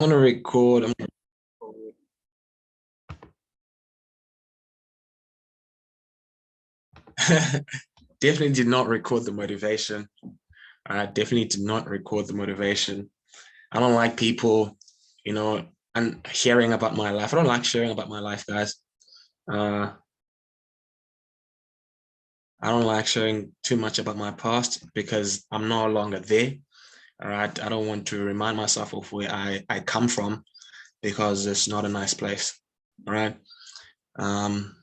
I'm gonna record. Definitely did not record the motivation. I definitely did not record the motivation. I don't like people, and hearing about my life. I don't like sharing about my life, guys. Uh, I don't like sharing too much about my past because I'm no longer there. All right. I don't want to remind myself of where I come from because it's not a nice place. All right. Um,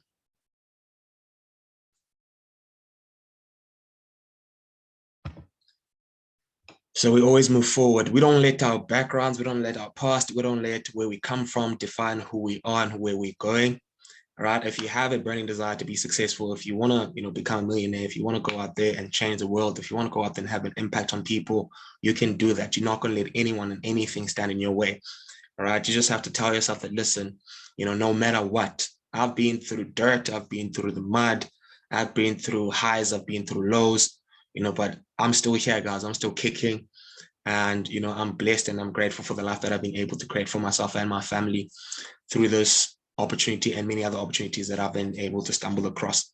So we always move forward. We don't let our backgrounds, we don't let our past, we don't let where we come from define who we are and where we're going. All right. If you have a burning desire to be successful, if you want to, become a millionaire, if you want to go out there and change the world, if you want to go out there and have an impact on people, you can do that. You're not going to let anyone and anything stand in your way. All right. You just have to tell yourself that, listen, no matter what, I've been through dirt, I've been through the mud, I've been through highs, I've been through lows, but I'm still here, guys. I'm still kicking. And, I'm blessed and I'm grateful for the life that I've been able to create for myself and my family through this opportunity and many other opportunities that I've been able to stumble across.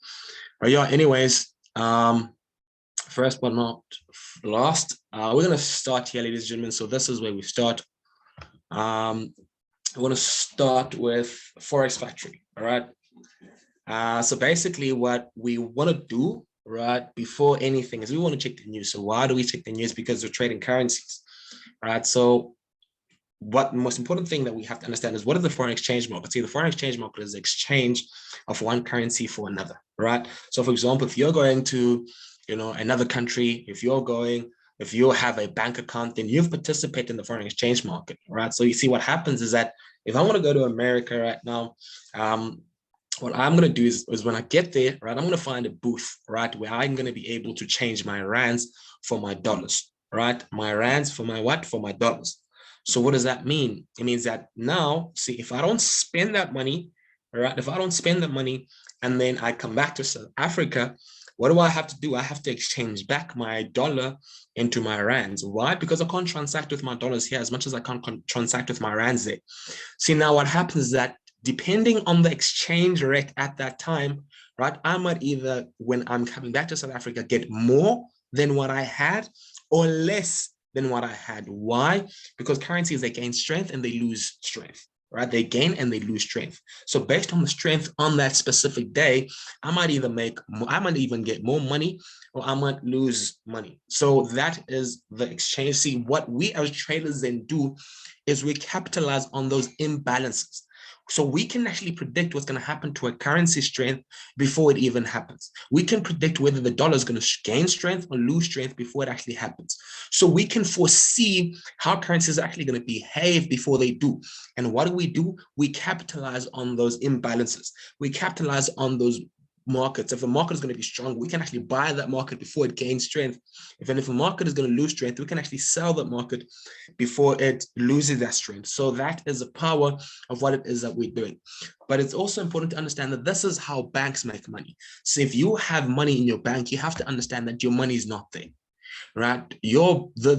But yeah, anyways, first but not last, we're going to start here, ladies and gentlemen. So this is where we start. I want to start with Forex Factory. All right. So basically what we want to do right before anything is we want to check the news. So why do we check the news? Because we're trading currencies, right? So what the most important thing that we have to understand is what is the foreign exchange market? See, the foreign exchange market is the exchange of one currency for another, right? So for example, if you're going to, another country, if you have a bank account, then you've participated in the foreign exchange market, right? So you see what happens is that if I want to go to America right now, what I'm going to do is when I get there, right, I'm going to find a booth, right, where I'm going to be able to change my rands for my dollars, right? My rands for my what? For my dollars. So what does that mean? It means that now, see, if I don't spend that money, right, if I don't spend that money and then I come back to South Africa, what do I have to do? I have to exchange back my dollar into my rands. Why? Because I can't transact with my dollars here as much as I can't transact with my rands there. See, now what happens is that depending on the exchange rate at that time, right, I might either, when I'm coming back to South Africa, get more than what I had or less than what I had. Why? Because currencies, they gain strength and they lose strength, right? They gain and they lose strength. So based on the strength on that specific day, I might even get more money or I might lose money. So that is the exchange. See, what we as traders then do is we capitalize on those imbalances. So we can actually predict what's going to happen to a currency strength before it even happens. We can predict whether the dollar is going to gain strength or lose strength before it actually happens. So we can foresee how currencies are actually going to behave before they do. And what do? We capitalize on those imbalances. We capitalize on those markets. If the market is going to be strong, we can actually buy that market before it gains strength. If the market is going to lose strength, we can actually sell that market before it loses that strength. So that is the power of what it is that we're doing. But it's also important to understand that this is how banks make money. So if you have money in your bank, you have to understand that your money is not there, right?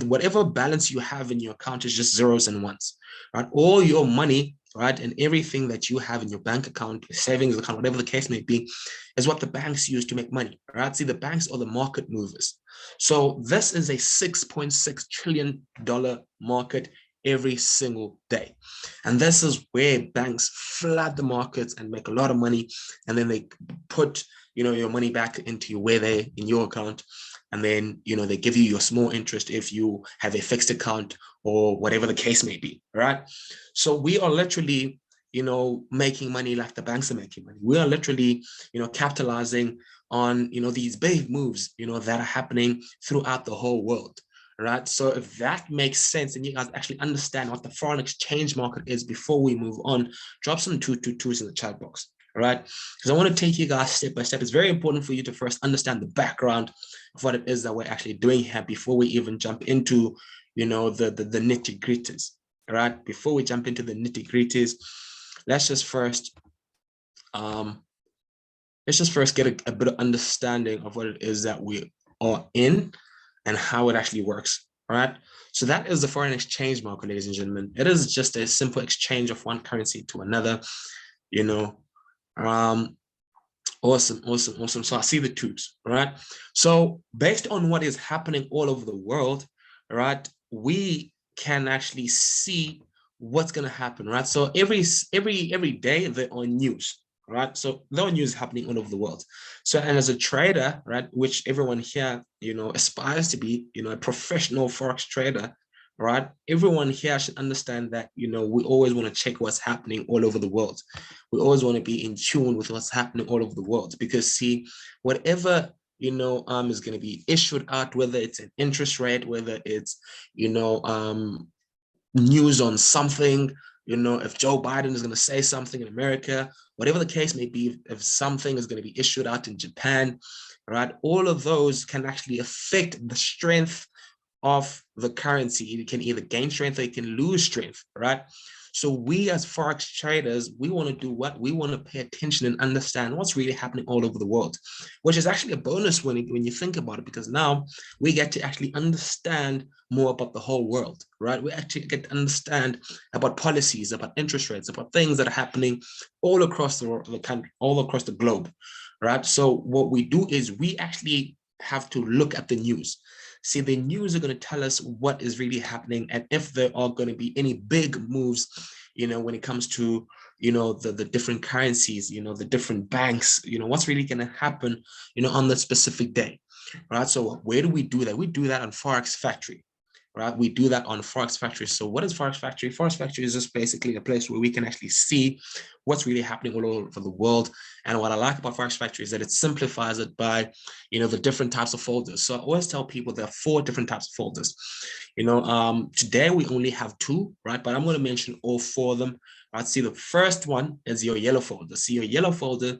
Whatever balance you have in your account is just zeros and ones, right? All your money, right, and everything that you have in your bank account, your savings account, whatever the case may be, is what the banks use to make money, right? See, the banks are the market movers. So this is a $6.6 trillion market every single day. And this is where banks flood the markets and make a lot of money. And then they put, your money back into where they in your account. And then, they give you your small interest if you have a fixed account or whatever the case may be, right? So we are literally, making money like the banks are making money. We are literally, capitalizing on, these big moves, that are happening throughout the whole world, right? So if that makes sense and you guys actually understand what the foreign exchange market is before we move on, drop some 222s in the chat box. All right, because I want to take you guys step by step. It's very important for you to first understand the background of what it is that we're actually doing here before we even jump into, the nitty gritties. All right, before we jump into the nitty gritties, let's just first get a bit of understanding of what it is that we are in and how it actually works. right? So that is the foreign exchange market, ladies and gentlemen. It is just a simple exchange of one currency to another, you know. Awesome, awesome, awesome. So I see the twos, right? So based on what is happening all over the world, right, we can actually see what's going to happen, right? So every day there are news, right? So there are news happening all over the world. So, and as a trader, right, which everyone here, aspires to be, a professional forex trader, right? Everyone here should understand that, we always want to check what's happening all over the world. We always want to be in tune with what's happening all over the world, because see, whatever is going to be issued out, whether it's an interest rate, whether it's news on something, if Joe Biden is going to say something in America, whatever the case may be, if something is going to be issued out in Japan, right, all of those can actually affect the strength of the currency. It can either gain strength or it can lose strength, right? So we as forex traders, we want to do what? We want to pay attention and understand what's really happening all over the world, which is actually a bonus when you think about it, because now we get to actually understand more about the whole world, right? We actually get to understand about policies, about interest rates, about things that are happening all across the country, all across the globe, right? So what we do is we actually have to look at the news. See, the news are going to tell us what is really happening and if there are going to be any big moves, when it comes to, the different currencies, the different banks, what's really going to happen, on the specific day, right? So where do we do that? We do that on Forex Factory, right? We do that on Forex Factory. So what is Forex Factory? Forex Factory is just basically a place where we can actually see what's really happening all over the world. And what I like about Forex Factory is that it simplifies it by, the different types of folders. So I always tell people there are 4 different types of folders. Today we only have 2, right? But I'm going to mention all 4 of them. Right? See, the first one is your yellow folder. See, your yellow folder,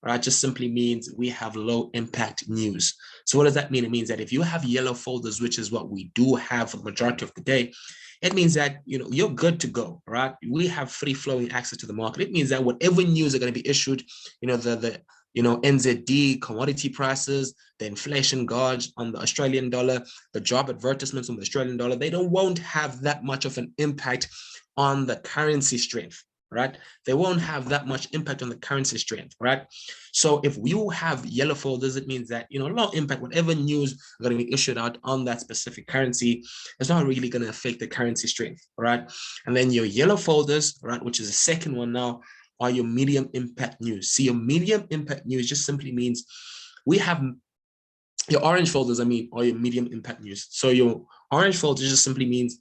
right, just simply means we have low impact news. So what does that mean? It means that if you have yellow folders, which is what we do have for the majority of the day, it means that you're good to go, right? We have free flowing access to the market. It means that whatever news are going to be issued, the NZD commodity prices, the inflation gauge on the Australian dollar, the job advertisements on the Australian dollar, they won't have that much of an impact on the currency strength, right? They won't have that much impact on the currency strength, right? So if you have yellow folders, it means that, low impact, whatever news are going to be issued out on that specific currency, it's not really going to affect the currency strength, right? And then your yellow folders, right, which is the second one now, are your medium impact news. See, your medium impact news just simply means we have your orange folders, are your medium impact news. So your orange folders just simply means,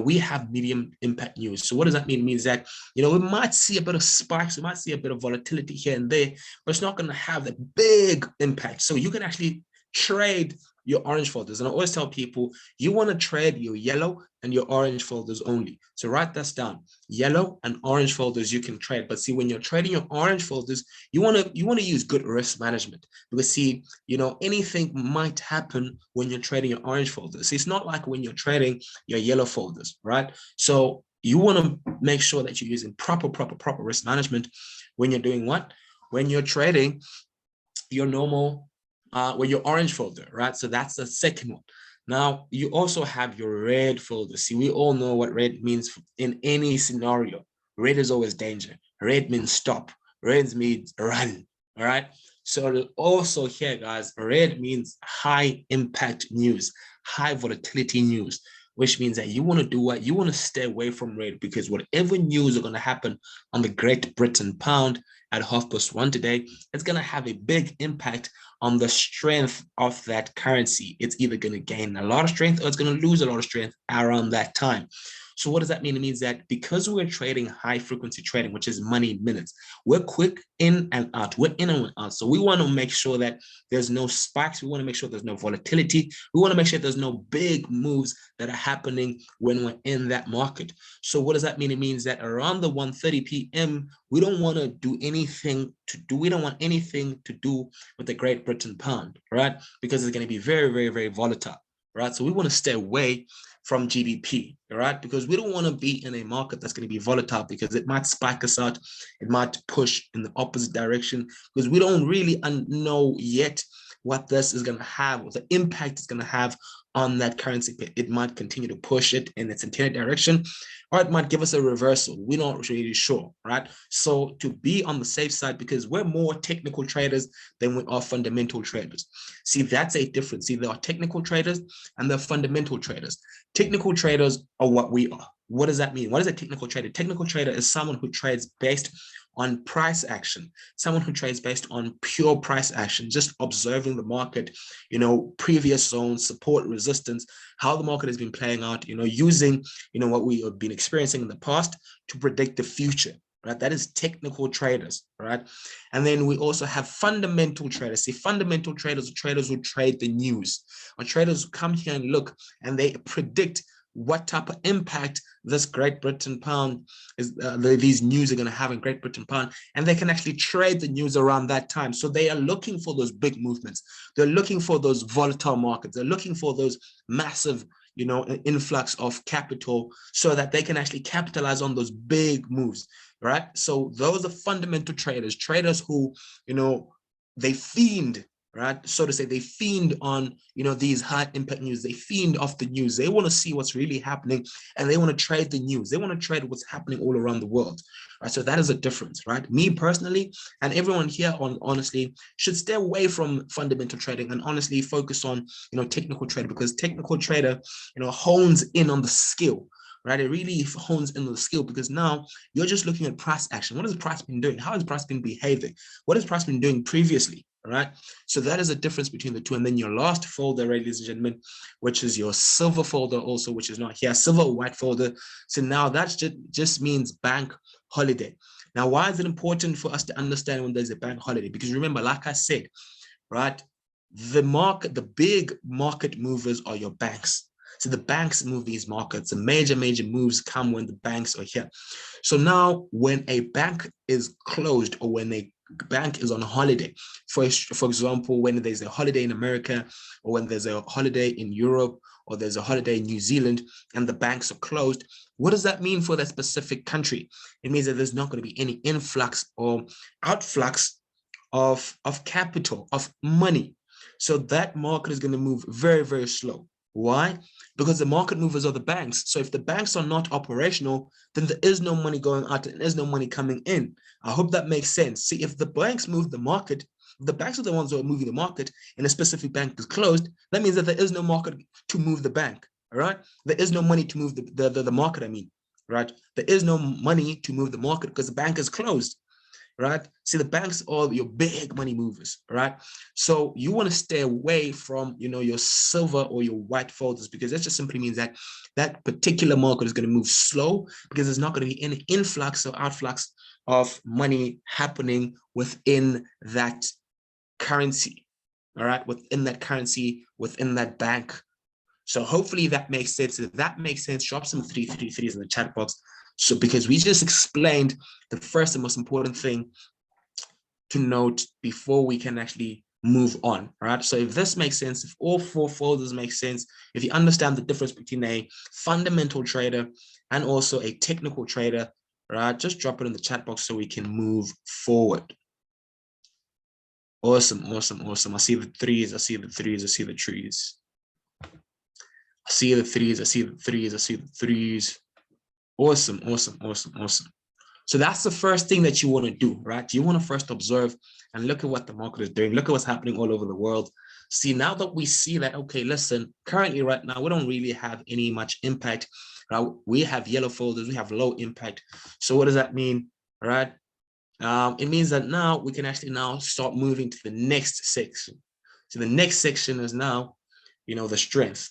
we have medium impact news. So what does that mean? It means that, we might see a bit of spikes, we might see a bit of volatility here and there, but it's not going to have that big impact. So you can actually trade your orange folders. And I always tell people, you want to trade your yellow and your orange folders only. So write this down. Yellow and orange folders you can trade. But see, when you're trading your orange folders, you want to use good risk management, because see, anything might happen when you're trading your orange folders. See, it's not like when you're trading your yellow folders, right? So you want to make sure that you're using proper risk management when you're doing what? When you're trading your normal your orange folder, right? So that's the second one. Now, you also have your red folder. See, we all know what red means in any scenario. Red is always danger. Red means stop. Red means run, all right? So also here, guys, red means high impact news, high volatility news, which means that you want to do what? You want to stay away from red, because whatever news are going to happen on the Great Britain pound at 1:30 today, it's going to have a big impact on the strength of that currency. It's either going to gain a lot of strength or it's going to lose a lot of strength around that time. So what does that mean? It means that because we're trading high frequency trading, which is money minutes, we're quick in and out. We're in and out. So we want to make sure that there's no spikes. We want to make sure there's no volatility. We want to make sure there's no big moves that are happening when we're in that market. So what does that mean? It means that around the 1:30 p.m., we don't want to do anything we don't want anything to do with the Great Britain pound, right? Because it's going to be very, very, very volatile, right? So we want to stay away from GBP, right? Because we don't want to be in a market that's going to be volatile, because it might spike us out. It might push in the opposite direction, because we don't really know yet what this is going to have, what the impact it's going to have on that currency. It might continue to push it in its intended direction, or it might give us a reversal. We're not really sure, right? So to be on the safe side, because we're more technical traders than we are fundamental traders. See, that's a difference. See, there are technical traders and there are fundamental traders. Technical traders are what we are. What does that mean? What is a technical trader? Technical trader is someone who trades based on price action, someone who trades based on pure price action, just observing the market, previous zones, support, resistance, how the market has been playing out, using, what we have been experiencing in the past to predict the future, right? That is technical traders, right? And then we also have fundamental traders. See, fundamental traders are traders who trade the news, or traders who come here and look and they predict what type of impact this Great Britain pound is, these news are going to have in Great Britain pound, and they can actually trade the news around that time. So they are looking for those big movements. They're looking for those volatile markets. They're looking for those massive, influx of capital so that they can actually capitalize on those big moves, right? So those are fundamental traders, traders who, they fiend, right? So to say, they fiend on, these high impact news. They fiend off the news. They want to see what's really happening, and they want to trade the news. They want to trade what's happening all around the world, right? So that is a difference, right? Me personally, and everyone here honestly should stay away from fundamental trading and honestly focus on, technical trading, because technical trader, hones in on the skill, right? It really hones in on the skill, because now you're just looking at price action. What has the price been doing? How has price been behaving? What has price been doing previously? All right. So that is a difference between the two. And then your last folder, ladies and gentlemen, which is your silver folder also, which is not here, silver or white folder. So now that just means bank holiday. Now, why is it important for us to understand when there's a bank holiday? Because remember, like I said, right, the big market movers are your banks. So the banks move these markets. The major moves come when the banks are here. So now when a bank is closed, or when a bank is on holiday, for example, when there's a holiday in America, or when there's a holiday in Europe, or there's a holiday in New Zealand, and the banks are closed, what does that mean for that specific country? It means that there's not going to be any influx or outflux of capital, of money. So that market is going to move very, very slow. Why? Because the market movers are the banks. So if the banks are not operational, then there is no money going out and there's no money coming in. I hope that makes sense. See, if the banks move the market, the banks are the ones who are moving the market, and a specific bank is closed, that means that there is no market to move the bank. All right. There is no money to move the market. I mean, right. There is no money to move the market because the bank is closed. Right? See, the banks are your big money movers, right? So you want to stay away from, your silver or your white folders, because that just simply means that that particular market is going to move slow, because there's not going to be any influx or outflux of money happening within that currency, all right? Within that currency, within that bank. So hopefully that makes sense. If that makes sense, drop some 333s in the chat box. So because we just explained the first and most important thing to note before we can actually move on, right? So if this makes sense, if all four folders make sense, if you understand the difference between a fundamental trader and also a technical trader, right, just drop it in the chat box so we can move forward. Awesome. I see the threes, I see the trees. I see the threes. Awesome. So that's the first thing that you want to do, right? You want to first observe and look at what the market is doing. Look at what's happening all over the world. See, now that we see that, okay, listen, currently right now, we don't really have any much impact. Right? We have yellow folders, we have low impact. So what does that mean, right? It means that now we can actually now start moving to the next section. So the next section is now, the strength.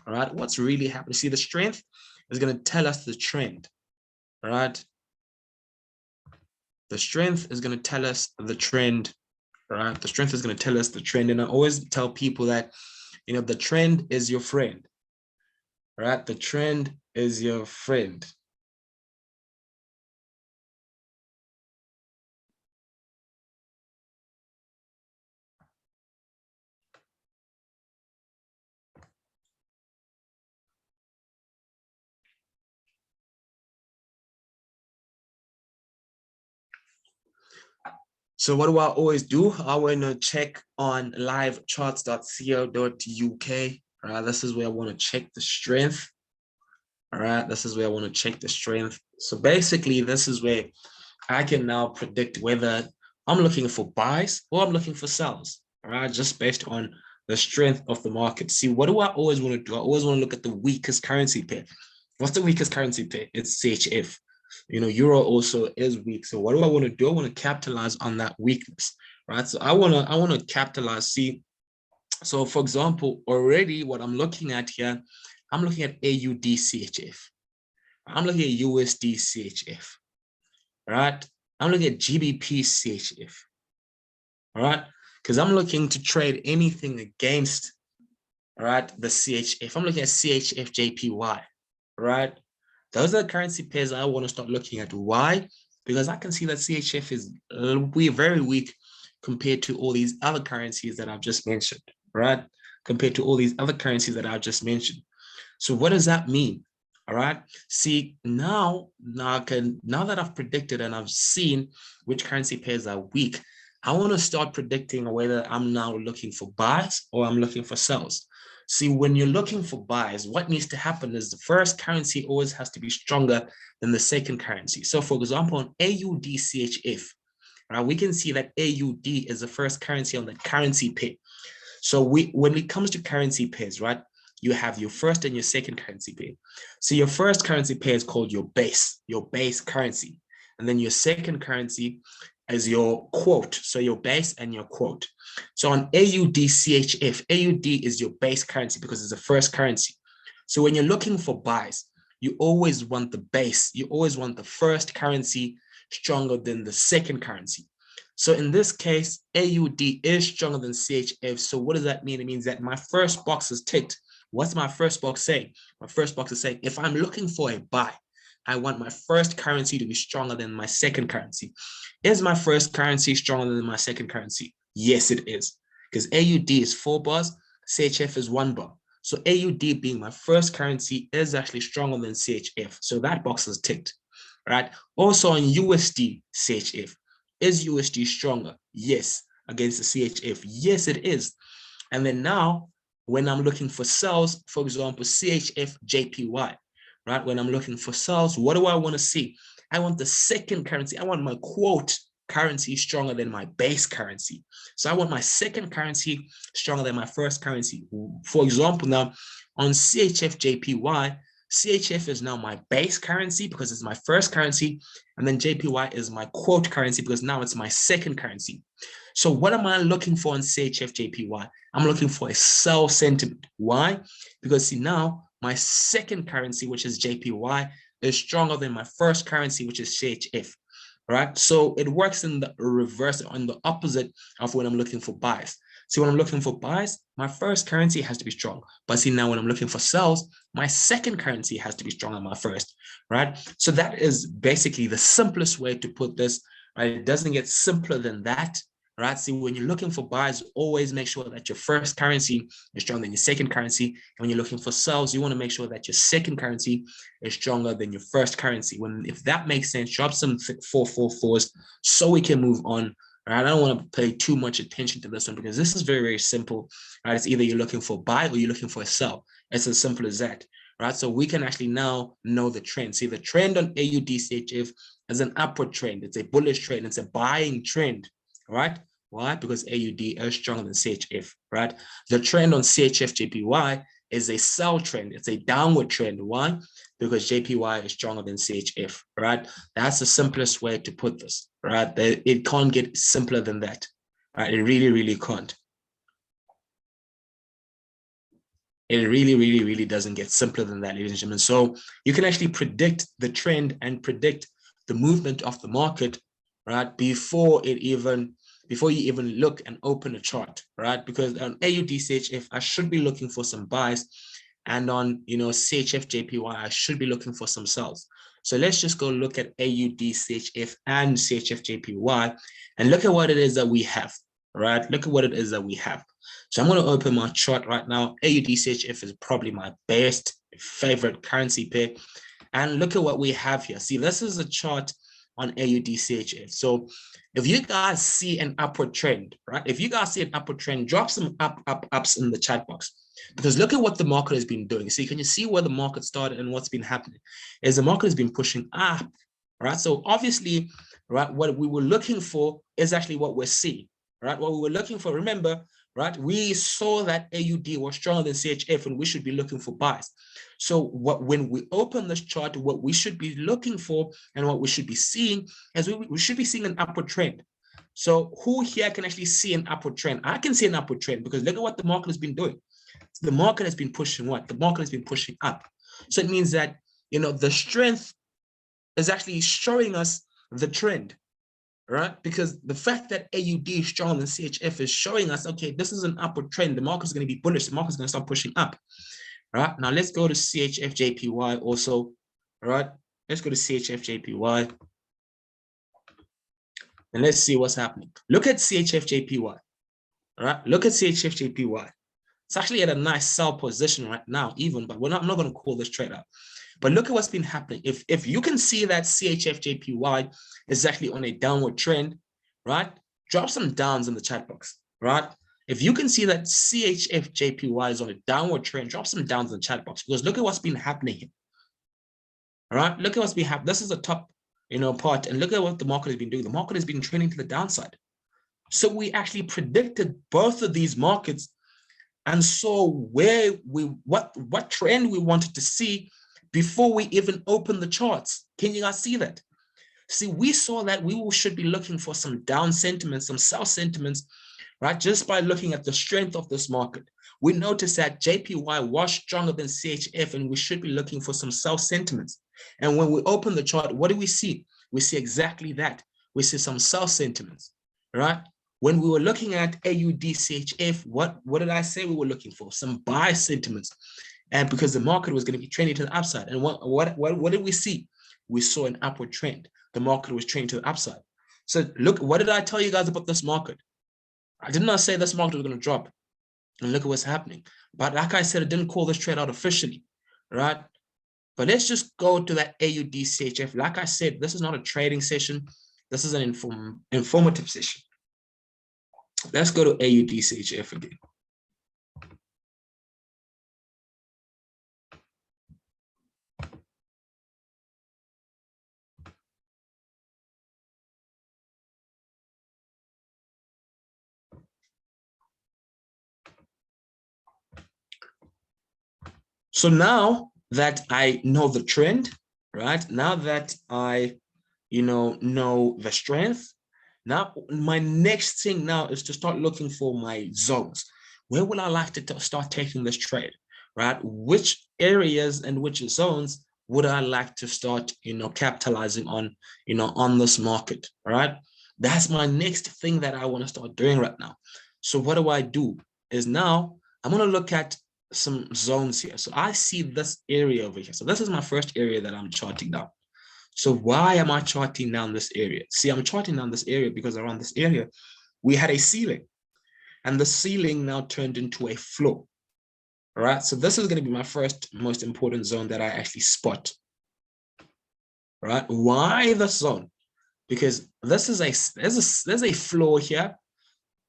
All right, what's really happening? See, the strength is going to tell us the trend. All right, the strength is going to tell us the trend. All right, the strength is going to tell us the trend. And I always tell people that, the trend is your friend. All right, the trend is your friend. So what do I always do? I want to check on livecharts.co.uk. All right, this is where I want to check the strength. All right, this is where I want to check the strength. So basically, this is where I can now predict whether I'm looking for buys or I'm looking for sells. All right, just based on the strength of the market. See, what do I always want to do? I always want to look at the weakest currency pair. What's the weakest currency pair? It's CHF. You know, euro also is weak. So what do I want to do? I want to capitalize on that weakness, right? So I want to capitalize. See, so for example, already what I'm looking at here, I'm looking at AUD CHF. I'm looking at USD CHF, right? I'm looking at GBP CHF, all right? Because I'm looking to trade anything against, all right, the CHF. I'm looking at CHF JPY, right? Those are the currency pairs I want to start looking at. Why? Because I can see that CHF is very weak compared to all these other currencies that I've just mentioned, right? Compared to all these other currencies that I've just mentioned. So what does that mean? All right. See, now that I've predicted and I've seen which currency pairs are weak, I want to start predicting whether I'm now looking for buys or I'm looking for sells. See, when you're looking for buys, what needs to happen is the first currency always has to be stronger than the second currency. So for example, on AUDCHF, right, we can see that AUD is the first currency on the currency pair. So when it comes to currency pairs, right, you have your first and your second currency pair. So your first currency pair is called your base currency. And then your second currency is your quote. So your base and your quote. So on AUDCHF, AUD is your base currency because it's the first currency. So when you're looking for buys, you always want the base. You always want the first currency stronger than the second currency. So in this case, AUD is stronger than CHF. So what does that mean? It means that my first box is ticked. What's my first box saying? My first box is saying, if I'm looking for a buy, I want my first currency to be stronger than my second currency. Is my first currency stronger than my second currency? Yes, it is. Because AUD is 4 bars, CHF is 1 bar. So AUD being my first currency is actually stronger than CHF. So that box is ticked, right? Also on USD CHF, is USD stronger? Yes. Against the CHF? Yes, it is. And then now, when I'm looking for sells, for example, CHF JPY, right? When I'm looking for sells, what do I want to see? I want the second currency. I want my quote currency stronger than my base currency. So I want my second currency stronger than my first currency. For example, now on CHF JPY, CHF is now my base currency because it's my first currency, and then JPY is my quote currency because now it's my second currency. So what am I looking for in CHF JPY? I'm looking for a sell sentiment. Why? Because see, now my second currency, which is JPY, is stronger than my first currency, which is CHF. Right? So it works in the reverse, on the opposite of when I'm looking for buys. See, when I'm looking for buys, my first currency has to be strong. But see, now when I'm looking for sells, my second currency has to be stronger than my first, right? So that is basically the simplest way to put this, right? It doesn't get simpler than that, right? See, when you're looking for buys, always make sure that your first currency is stronger than your second currency. And when you're looking for sells, you want to make sure that your second currency is stronger than your first currency. If that makes sense, drop some 444s so we can move on. Right? I don't want to pay too much attention to this one because this is very, very simple. Right? It's either you're looking for a buy or you're looking for a sell. It's as simple as that. Right? So we can actually now know the trend. See, the trend on AUDCHF is an upward trend. It's a bullish trend. It's a buying trend. Right? Why? Because AUD is stronger than CHF. Right? The trend on CHF JPY is a sell trend. It's a downward trend. Why? Because JPY is stronger than CHF, right? That's the simplest way to put this, right? It can't get simpler than that, right? It really, really can't. It really, really, really doesn't get simpler than that, ladies and gentlemen. So you can actually predict the trend and predict the movement of the market, right? Before you even look and open a chart, right? Because on AUDCHF, I should be looking for some buys, and on CHF JPY, I should be looking for some sells. So let's just go look at AUDCHF and CHF JPY and look at what it is that we have, right? Look at what it is that we have. So I'm going to open my chart right now. AUDCHF is probably my best favorite currency pair. And look at what we have here. See, this is a chart on AUD CHF. So if you guys see an upward trend, right? If you guys see an upward trend, drop some ups in the chat box. Because look at what the market has been doing. See, can you see where the market started and what's been happening? Is the market has been pushing up, right? So obviously, right, what we were looking for is actually what we're seeing, right? What we were looking for, remember, right? We saw that AUD was stronger than CHF and we should be looking for buys. So when we open this chart, what we should be looking for and what we should be seeing is we should be seeing an upward trend. So who here can actually see an upward trend? I can see an upward trend because look at what the market has been doing. The market has been pushing what? The market has been pushing up. So it means that, you know, the strength is actually showing us the trend, right? Because the fact that AUD is stronger than CHF is showing us, okay, this is an upward trend. The market is going to be bullish. The market is going to start pushing up, right? Now let's go to CHF JPY also, all right? Let's go to CHF JPY. And let's see what's happening. Look at CHF JPY, all right? Look at CHF JPY. It's actually at a nice sell position right now, even, but I'm not going to call this trade out. But look at what's been happening. If you can see that CHF JPY is actually on a downward trend, right? Drop some downs in the chat box, right? If you can see that CHF JPY is on a downward trend, drop some downs in the chat box because look at what's been happening here. All right, look at what's been happening. This is the top, you know, part, and look at what the market has been doing. The market has been trending to the downside. So we actually predicted both of these markets and saw where what trend we wanted to see before we even opened the charts. Can you guys see that? See, we saw that we should be looking for some down sentiments, some sell sentiments, right? Just by looking at the strength of this market. We noticed that JPY was stronger than CHF and we should be looking for some sell sentiments. And when we open the chart, what do we see? We see exactly that. We see some sell sentiments, right? When we were looking at AUD CHF, what did I say we were looking for? Some buy sentiments. And because the market was going to be trending to the upside. And what did we see? We saw an upward trend. The market was trending to the upside. So look, what did I tell you guys about this market? I did not say this market was going to drop. And look at what's happening. But like I said, I didn't call this trade out officially, right? But let's just go to that AUD CHF. Like I said, this is not a trading session. This is an informative session. Let's go to AUD CHF again. So now that I know the trend, right? Now that I, know the strength, now my next thing now is to start looking for my zones. Where would I like to start taking this trade, right? Which areas and which zones would I like to start, capitalizing on, on this market, right? That's my next thing that I want to start doing right now. So what do? Is now I'm going to look at some zones here. So I see this area over here. So this is my first area that I'm charting down. So why am I charting down this area? See, I'm charting down this area because around this area, we had a ceiling. And the ceiling now turned into a floor. All right. So this is going to be my first most important zone that I actually spot. All right. Why this zone? Because this is there's a floor here.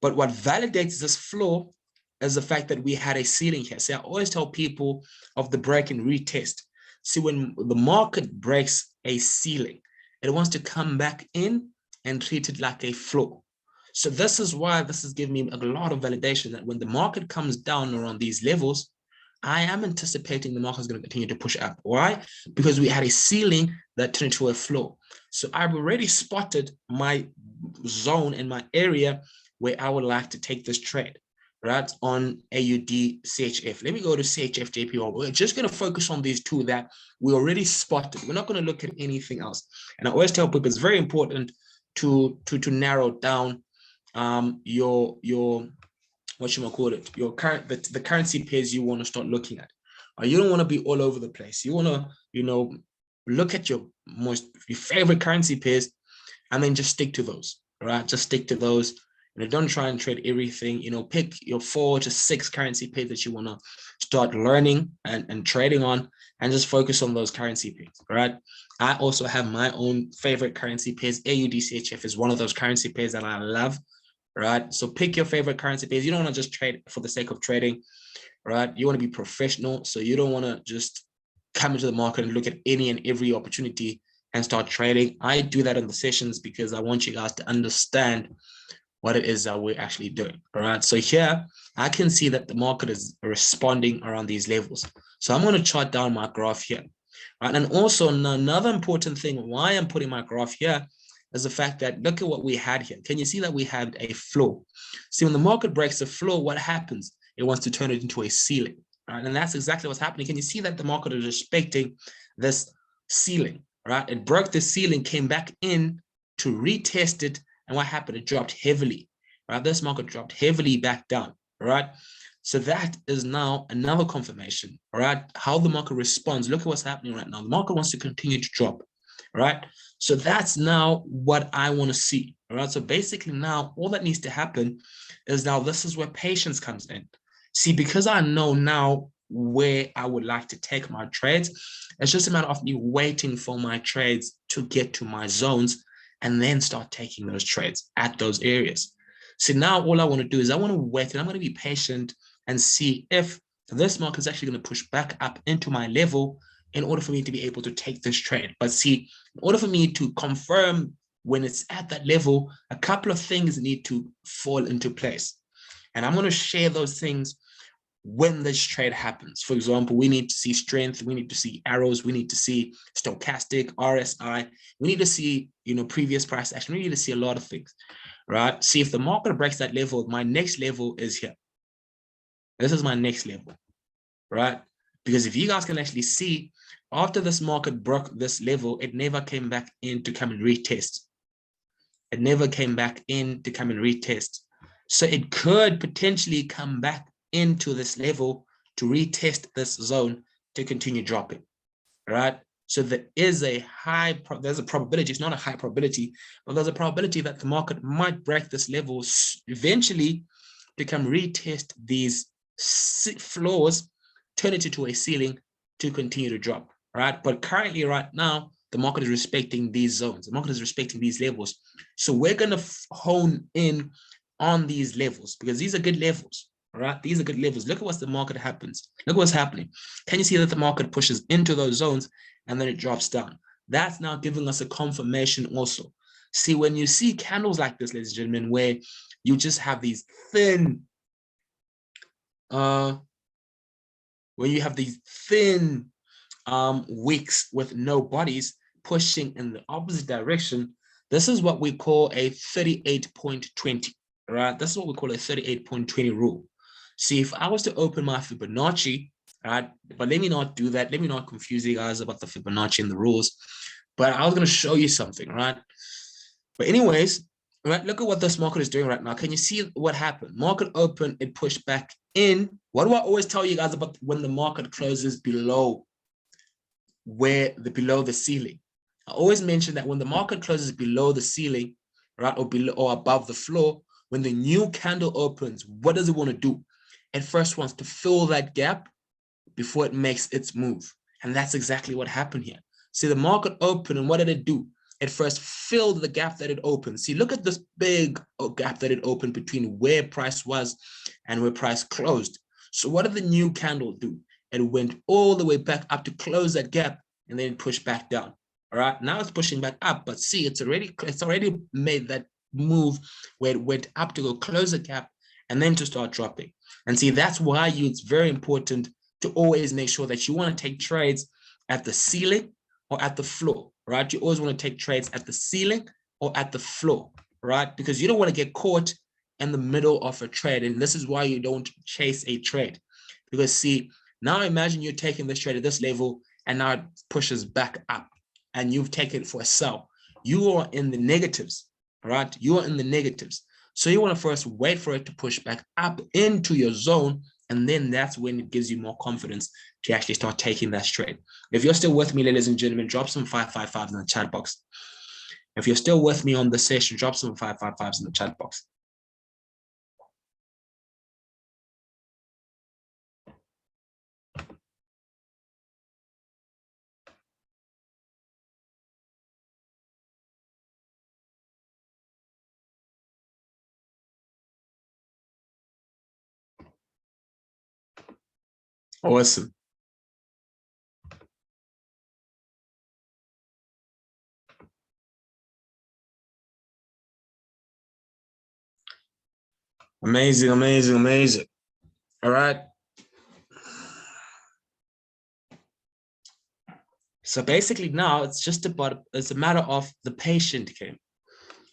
But what validates this floor is the fact that we had a ceiling here. See, I always tell people of the break and retest. See, when the market breaks a ceiling, it wants to come back in and treat it like a floor. So this is why this is giving me a lot of validation that when the market comes down around these levels, I am anticipating the market is going to continue to push up. Why? Because we had a ceiling that turned into a floor. So I've already spotted my zone and my area where I would like to take this trade, right, on AUD CHF. Let me go to CHF JPY. We're just going to focus on these two that we already spotted. We're not going to look at anything else. And I always tell people it's very important to narrow down your the currency pairs you want to start looking at. You don't want to be all over the place. You want to, look at your favorite currency pairs and then just stick to those, right? Just stick to those. don't try and trade everything. Pick your 4 to 6 currency pairs that you want to start learning and trading on, and just focus on those currency pairs, right? I also have my own favorite currency pairs. AUDCHF is one of those currency pairs that I love, right? So pick your favorite currency pairs. You don't want to just trade for the sake of trading, right? You want to be professional. So you don't want to just come into the market and look at any and every opportunity and start trading. I do that in the sessions because I want you guys to understand what it is that we're actually doing. All right. So here I can see that the market is responding around these levels. So I'm going to chart down my graph here. Right. And also another important thing why I'm putting my graph here is the fact that look at what we had here. Can you see that we had a floor? See, when the market breaks the floor, what happens? It wants to turn it into a ceiling. Right. And that's exactly what's happening. Can you see that the market is respecting this ceiling? Right. It broke the ceiling, came back in to retest it. And what happened? It dropped heavily, right? This market dropped heavily back down, right? So that is now another confirmation, all right? How the market responds. Look at what's happening right now. The market wants to continue to drop, right? So that's now what I want to see, all right? So basically now all that needs to happen is now this is where patience comes in. See, because I know now where I would like to take my trades, it's just a matter of me waiting for my trades to get to my zones and then start taking those trades at those areas. So now all I want to do is I want to wait and I'm going to be patient and see if this market is actually going to push back up into my level in order for me to be able to take this trade. But see, in order for me to confirm when it's at that level, a couple of things need to fall into place. And I'm going to share those things when this trade happens. For example, we need to see strength, we need to see arrows, we need to see stochastic, RSI, we need to see, previous price action, we need to see a lot of things, right? See, if the market breaks that level, my next level is here. This is my next level, right? Because if you guys can actually see, after this market broke this level, it never came back in to come and retest. It never came back in to come and retest. So it could potentially come back into this level to retest this zone to continue dropping, right? So there is there's a probability, it's not a high probability, but there's a probability that the market might break this level eventually to come retest these floors, turn it into a ceiling to continue to drop, right? But currently right now, the market is respecting these zones. The market is respecting these levels. So we're going to hone in on these levels because these are good levels. Right, these are good levels. Look at what the market happens. Look what's happening. Can you see that the market pushes into those zones and then it drops down? That's now giving us a confirmation also. See, when you see candles like this, ladies and gentlemen, where you just have these thin, when you have these thin wicks with no bodies pushing in the opposite direction, this is what we call a 38.20, right? This is what we call a 38.20 rule. See, if I was to open my Fibonacci, right, but let me not do that. Let me not confuse you guys about the Fibonacci and the rules. But I was going to show you something, right? But anyways, right, look at what this market is doing right now. Can you see what happened? Market open, it pushed back in. What do I always tell you guys about when the market closes below below the ceiling? I always mention that when the market closes below the ceiling, right, or below or above the floor, when the new candle opens, what does it want to do? It first wants to fill that gap before it makes its move. And that's exactly what happened here. See, the market opened, and what did it do? It first filled the gap that it opened. See, look at this big gap that it opened between where price was and where price closed. So what did the new candle do? It went all the way back up to close that gap and then push back down. All right, now it's pushing back up, but see, it's already made that move where it went up to go close the gap and then to start dropping. And see, that's why it's very important to always make sure that you want to take trades at the ceiling or at the floor, right? You always want to take trades at the ceiling or at the floor, right? Because you don't want to get caught in the middle of a trade. And this is why you don't chase a trade. Because see, now imagine you're taking this trade at this level and now it pushes back up and you've taken it for a sell. You are in the negatives, right? You are in the negatives. So you want to first wait for it to push back up into your zone. And then that's when it gives you more confidence to actually start taking that trade. If you're still with me, ladies and gentlemen, drop some 555s in the chat box. If you're still with me on the session, drop some 555s in the chat box. Awesome. Amazing, amazing, amazing. All right. So basically now it's a matter of the patient game.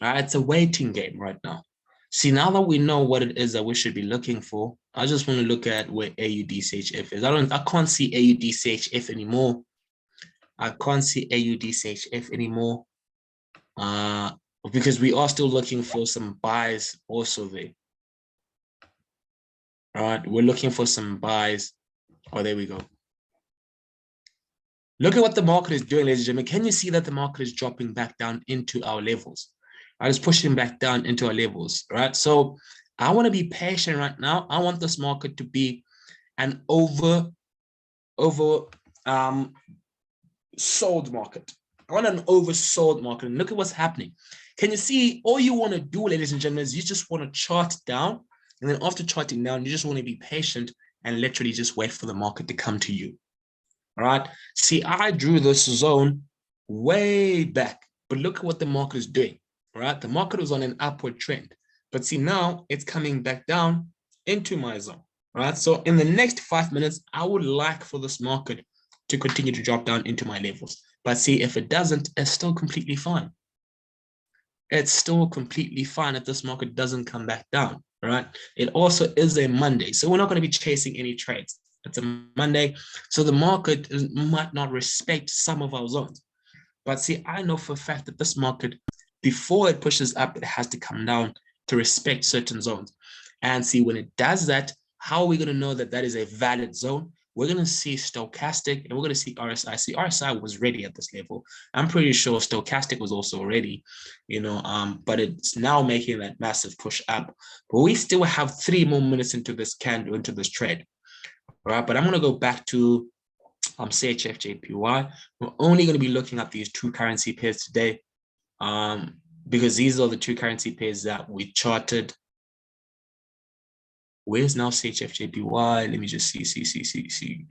All right. It's a waiting game right now. See, now that we know what it is that we should be looking for, I just want to look at where AUDCHF is. I can't see AUDCHF anymore. I can't see AUDCHF anymore. Because we are still looking for some buys also there. All right, we're looking for some buys. Oh, there we go. Look at what the market is doing, ladies and gentlemen. Can you see that the market is dropping back down into our levels? I was pushing back down into our levels, right? So I want to be patient right now. I want this market to be an sold market. I want an oversold market. And look at what's happening. Can you see? All you want to do, ladies and gentlemen, is you just want to chart down. And then after charting down, you just want to be patient and literally just wait for the market to come to you. All right. See, I drew this zone way back, but look at what the market is doing. All right. The market was on an upward trend, but see, now it's coming back down into my zone. All right. So in the next 5 minutes, I would like for this market to continue to drop down into my levels. But see, if it doesn't, it's still completely fine. It's still completely fine if this market doesn't come back down, right? It also is a Monday, so we're not going to be chasing any trades. It's a Monday, so the market might not respect some of our zones. But see, I know for a fact that this market, before it pushes up, it has to come down to respect certain zones. And see, when it does that, how are we going to know that that is a valid zone? We're going to see stochastic and we're going to see RSI. See, RSI was ready at this level. I'm pretty sure stochastic was also ready, but it's now making that massive push up. But we still have 3 more minutes into this candle, into this trade. All right, but I'm going to go back to CHF JPY. We're only going to be looking at these 2 currency pairs today, because these are the 2 currency pairs that we charted. Where's now CHF JPY? Let me just see.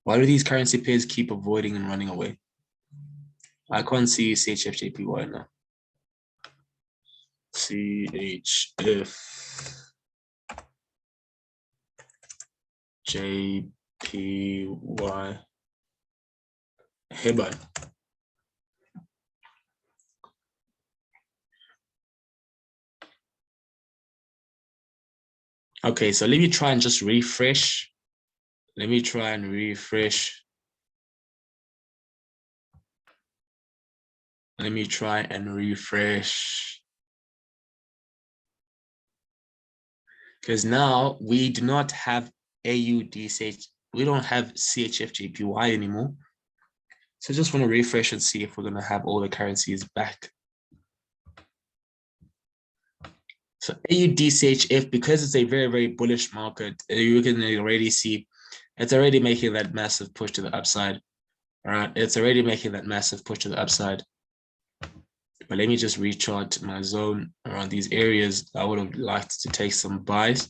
Why do these currency pairs keep avoiding and running away? I can't see CHF JPY now. CHF JPY. Heban. Okay, so let me try and just refresh. Let me try and refresh. Let me try and refresh. Because now we do not have AUDCH. We don't have CHF JPY anymore. So I just want to refresh and see if we're going to have all the currencies back. So AUDCHF, because it's a very, very bullish market, you can already see it's already making that massive push to the upside. All right, it's already making that massive push to the upside. But let me just rechart my zone around these areas. I would have liked to take some buys.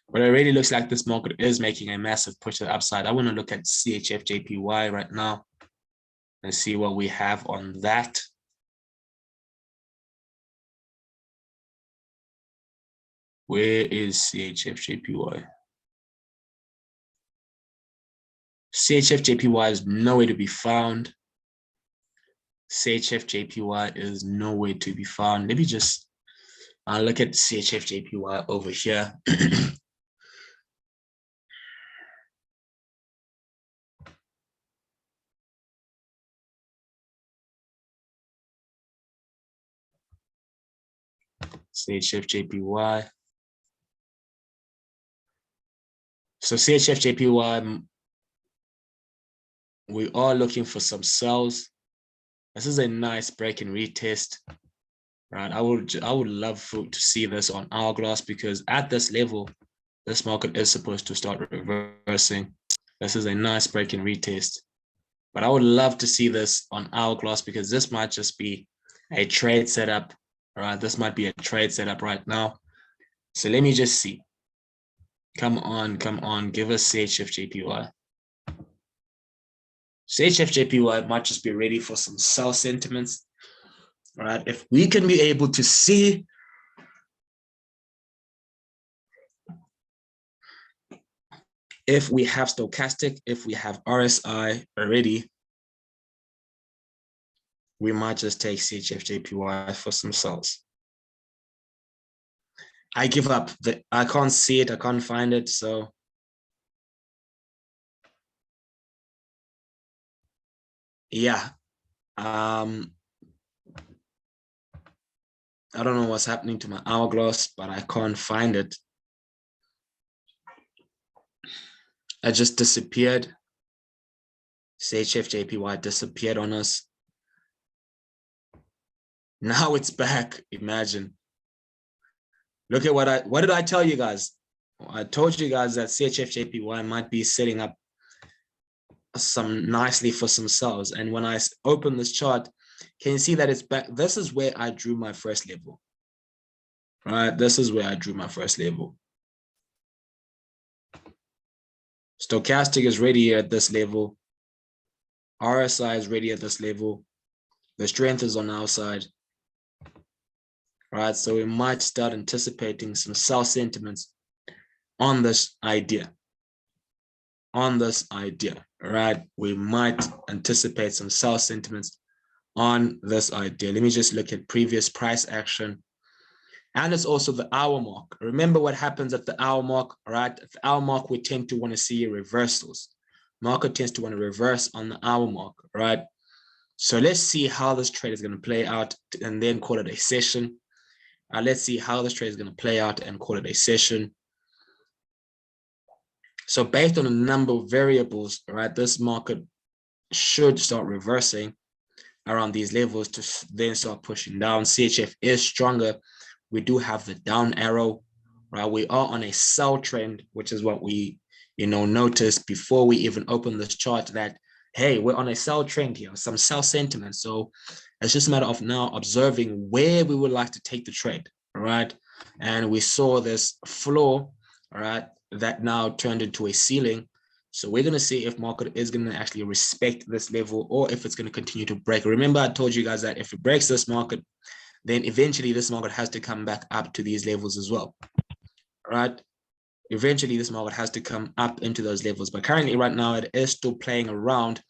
But it already looks like this market is making a massive push to the upside. I want to look at CHF JPY right now and see what we have on that. Where is CHF JPY? CHF JPY is nowhere to be found. CHF JPY is nowhere to be found. Let me just look at CHF JPY over here. CHF JPY. So CHF JPY, we are looking for some sells. This is a nice break and retest, right? I would love to see this on Hourglass, because at this level, this market is supposed to start reversing. This is a nice break and retest, but I would love to see this on Hourglass, because this might just be a trade setup. All right, this might be a trade setup right now. So let me just see. Come on, give us CHFJPY. CHFJPY might just be ready for some sell sentiments. All right, if we can be able to see if we have stochastic, if we have RSI already, we might just take CHFJPY for some sells. I give up. I can't see it. I can't find it. So yeah. I don't know what's happening to my hourglass, but I can't find it. It just disappeared. CHFJPY disappeared on us. Now it's back. Imagine. Look at what did I tell you guys? I told you guys that CHFJPY might be setting up some nicely for some sells. And when I open this chart, can you see that it's back? This is where I drew my first level. Right? This is where I drew my first level. Stochastic is ready at this level. RSI is ready at this level. The strength is on our side. Right? So we might start anticipating some sell sentiments on this idea. On this idea, right? We might anticipate some sell sentiments on this idea. Let me just look at previous price action. And it's also the hour mark. Remember what happens at the hour mark, right? At the hour mark, we tend to want to see reversals. Market tends to want to reverse on the hour mark, right? So let's see how this trade is going to play out and then call it a session. Let's see how this trade is going to play out and call it a session. So based on a number of variables, right, this market should start reversing around these levels to then start pushing down. CHF is stronger. We do have the down arrow, right? We are on a sell trend, which is what we, noticed before we even open this chart that, hey, we're on a sell trend here, some sell sentiment. So it's just a matter of now observing where we would like to take the trade, right? And we saw this floor, all right, that now turned into a ceiling. So we're going to see if market is going to actually respect this level or if it's going to continue to break. Remember, I told you guys that if it breaks this market, then eventually this market has to come back up to these levels as well, right? Eventually this market has to come up into those levels. But currently right now, it is still playing around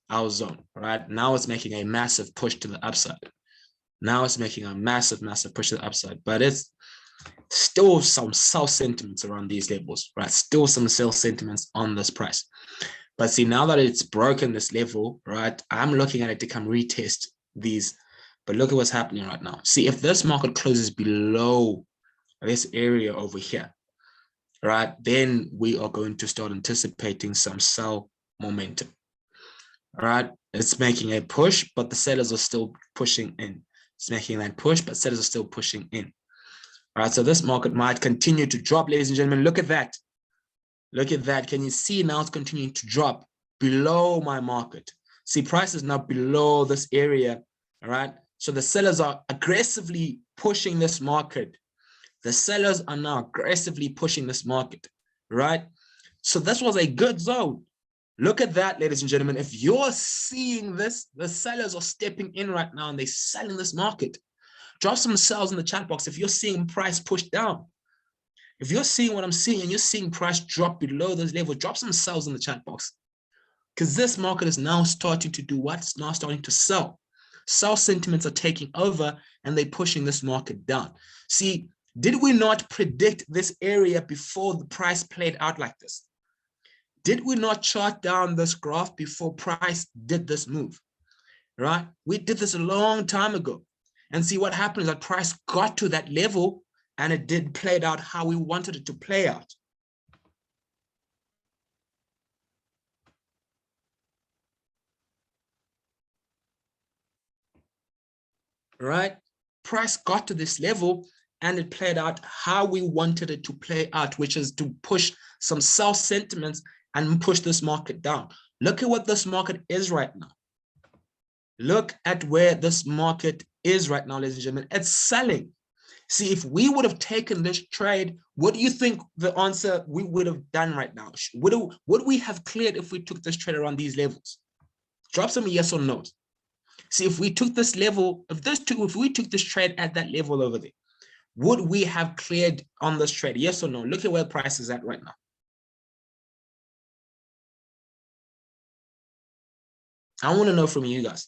our zone, right? Now it's making a massive push to the upside. Now it's making a massive push to the upside, but it's still some sell sentiments around these levels, right? Still some sell sentiments on this price. But see, now that it's broken this level, right, I'm looking at it to come retest these. But look at what's happening right now. See, if this market closes below this area over here, right, then we are going to start anticipating some sell momentum. All right, it's making a push, but the sellers are still pushing in. It's making that push, but sellers are still pushing in. All right, so this market might continue to drop, ladies and gentlemen. Look at that. Look at that. Can you see now it's continuing to drop below my market? See, price is now below this area. All right, so the sellers are aggressively pushing this market. The sellers are now aggressively pushing this market, right? So this was a good zone. Look at that, ladies and gentlemen. If you're seeing this, the sellers are stepping in right now and they're selling this market. Drop some sells in the chat box if you're seeing price push down. If you're seeing what I'm seeing and you're seeing price drop below those levels, drop some sells in the chat box. Because this market is now starting to do what? It's now starting to sell. Sell sentiments are taking over and they're pushing this market down. See, did we not predict this area before the price played out like this? Did we not chart down this graph before price did this move, right? We did this a long time ago. And see what happened is that price got to that level and it did play out how we wanted it to play out. Right? Price got to this level and it played out how we wanted it to play out, which is to push some sell sentiments and push this market down. Look at what this market is right now. Look at where this market is right now, ladies and gentlemen. It's selling. See, if we would have taken this trade, what do you think the answer we would have done right now? Would we have cleared if we took this trade around these levels? Drop some yes or no. See, if we took this level, if we took this trade at that level over there, would we have cleared on this trade? Yes or no? Look at where the price is at right now. I want to know from you guys.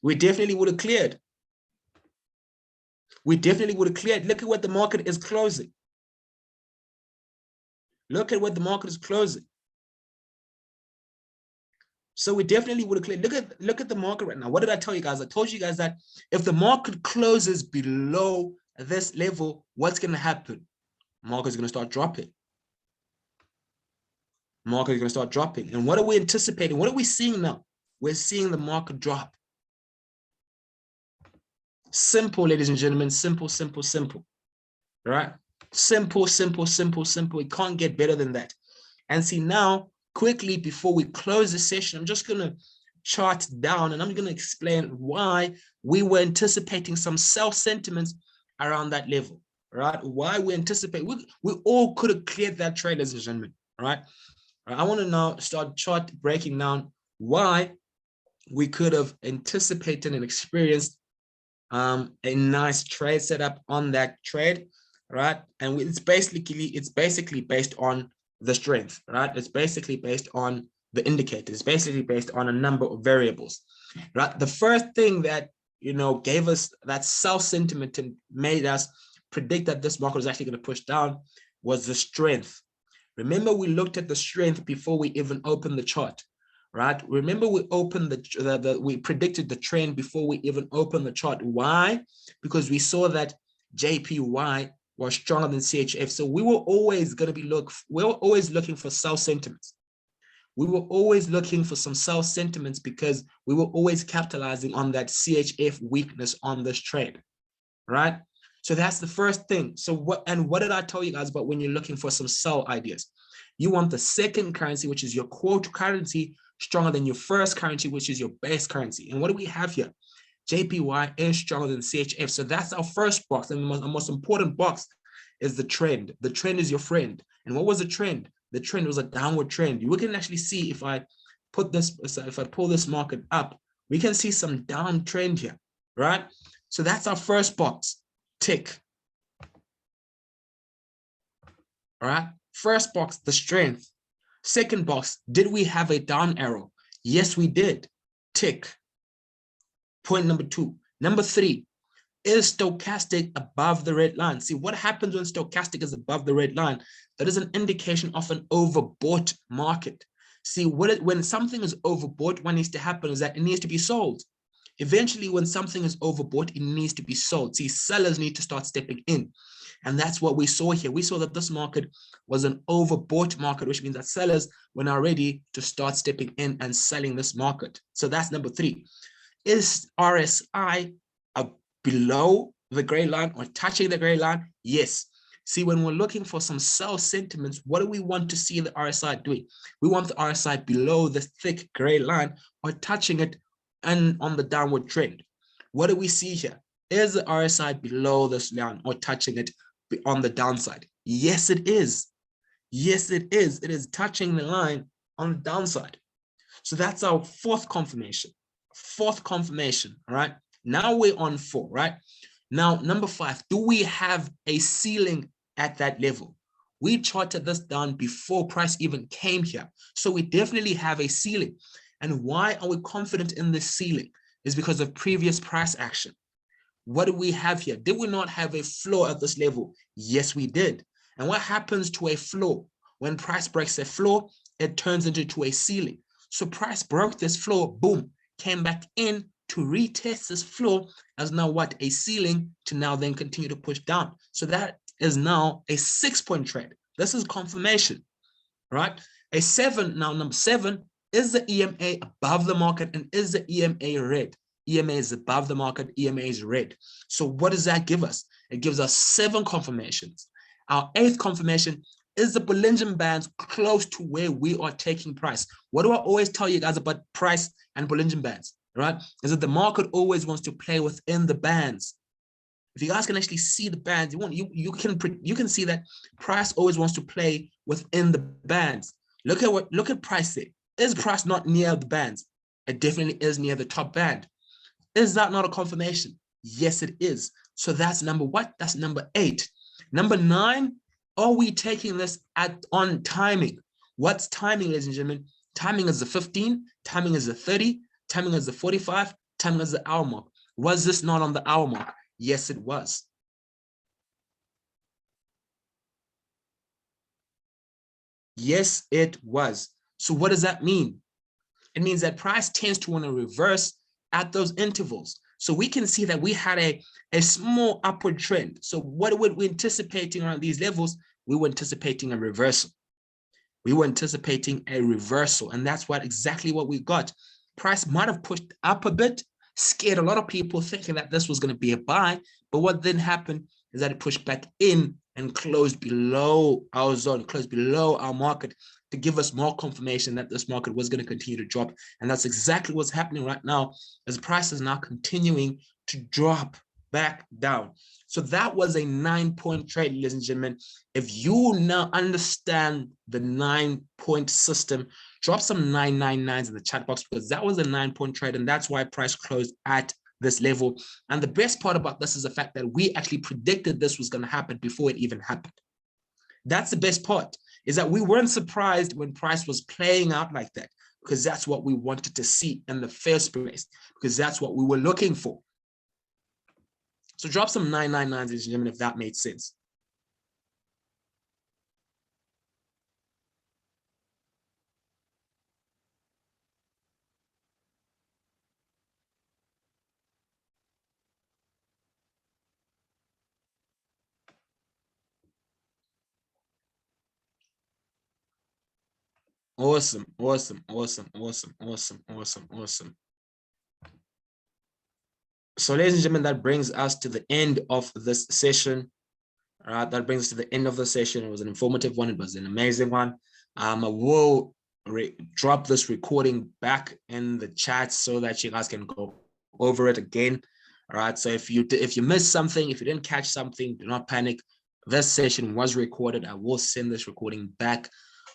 We definitely would have cleared. We definitely would have cleared. Look at what the market is closing. Look at what the market is closing. So we definitely would have cleared. Look at the market right now. What did I tell you guys? I told you guys that if the market closes below this level, what's going to happen? Market is going to start dropping. Market is going to start dropping. And what are we anticipating? What are we seeing now? We're seeing the market drop. Simple, ladies and gentlemen. Simple, simple, simple. Right? Simple, simple, simple, simple. It can't get better than that. And see now, quickly before we close the session, I'm just going to chart down and I'm going to explain why we were anticipating some sell sentiments around that level, right? Why we anticipate, we all could have cleared that trade, ladies and gentlemen, right? I want to now start chart breaking down why we could have anticipated and experienced a nice trade setup on that trade, right? And it's basically based on the strength, right? It's basically based on the indicators. It's basically based on a number of variables, right? The first thing that, gave us that sell sentiment and made us predict that this market was actually going to push down was the strength. Remember, we looked at the strength before we even opened the chart, right? Remember, we opened we predicted the trend before we even opened the chart. Why? Because we saw that JPY was stronger than CHF. So we were always going to we were always looking for sell sentiments. We were always looking for some sell sentiments because we were always capitalizing on that CHF weakness on this trade, right? So that's the first thing. So what did I tell you guys about when you're looking for some sell ideas? You want the second currency, which is your quote currency, stronger than your first currency, which is your base currency. And what do we have here? JPY is stronger than CHF. So that's our first box. And the most important box is the trend. The trend is your friend. And what was the trend? The trend was a downward trend. You can actually see if I pull this market up, we can see some downtrend here, right? So that's our first box. Tick. All right. First box, the strength. Second box, did we have a down arrow? Yes, we did. Tick. Point number 2. Number 3, is stochastic above the red line? See, what happens when stochastic is above the red line? That is an indication of an overbought market. See, when something is overbought, what needs to happen is that it needs to be sold. Eventually, when something is overbought, it needs to be sold. See, sellers need to start stepping in. And that's what we saw here. We saw that this market was an overbought market, which means that sellers were now ready to start stepping in and selling this market. So that's number 3. Is RSI below the gray line or touching the gray line? Yes. See, when we're looking for some sell sentiments, what do we want to see the RSI doing? We want the RSI below the thick gray line or touching it and on the downward trend. What do we see here? Is the RSI below this line or touching it on the downside? Yes, it is. Yes, it is. It is touching the line on the downside. So that's our fourth confirmation. Fourth confirmation, all right? Now we're on 4, right? Now, number 5, do we have a ceiling at that level? We charted this down before price even came here. So we definitely have a ceiling. And why are we confident in this ceiling? Is because of previous price action. What do we have here? Did we not have a floor at this level? Yes, we did. And what happens to a floor? When price breaks a floor, it turns into a ceiling. So price broke this floor, boom, came back in to retest this floor as now what? A ceiling to now then continue to push down. So that is now a 6-point trade. This is confirmation, right? A 7, now number 7, is the EMA above the market and is the EMA red? EMA is above the market, EMA is red. So what does that give us? It gives us 7 confirmations. Our 8th confirmation is the Bollinger Bands close to where we are taking price? What do I always tell you guys about price and Bollinger Bands, right? Is that the market always wants to play within the bands. If you guys can actually see the bands, you can see that price always wants to play within the bands. Look at price there. Is price not near the bands? It definitely is near the top band. Is that not a confirmation? Yes, it is. So that's number what? That's number 8. Number 9, are we taking this on timing? What's timing, ladies and gentlemen? Timing is the 15, timing is the 30, timing is the 45, timing is the hour mark. Was this not on the hour mark? Yes, it was. Yes, it was. So what does that mean? It means that price tends to want to reverse at those intervals. So we can see that we had a small upward trend. So what were we anticipating around these levels? We were anticipating a reversal. We were anticipating a reversal, and that's exactly what we got. Price might have pushed up a bit, scared a lot of people thinking that this was going to be a buy, but what then happened is that it pushed back in and closed below our zone, closed below our market, to give us more confirmation that this market was going to continue to drop. And that's exactly what's happening right now, as price is now continuing to drop back down. So that was a 9-point trade, ladies and gentlemen. If you now understand the 9-point system, drop some 999s in the chat box, because that was a 9-point trade, and that's why price closed at this level. And the best part about this is the fact that we actually predicted this was going to happen before it even happened. That's the best part, is that we weren't surprised when price was playing out like that, because that's what we wanted to see in the first place, because that's what we were looking for. So drop some 999s, ladies and gentlemen, if that made sense. Awesome, awesome, awesome, awesome, awesome, awesome, awesome. So ladies and gentlemen, that brings us to the end of this session. All right, that brings us to the end of the session. It was an informative one. It was an amazing one. I will drop this recording back in the chat so that you guys can go over it again. All right, so if you missed something, if you didn't catch something, do not panic. This session was recorded. I will send this recording back.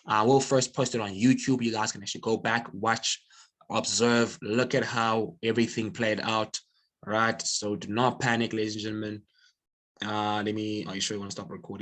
I will first post it on YouTube. You guys can actually go back, watch, observe, look at how everything played out. All right, so do not panic, ladies and gentlemen. Are you sure you want to stop recording?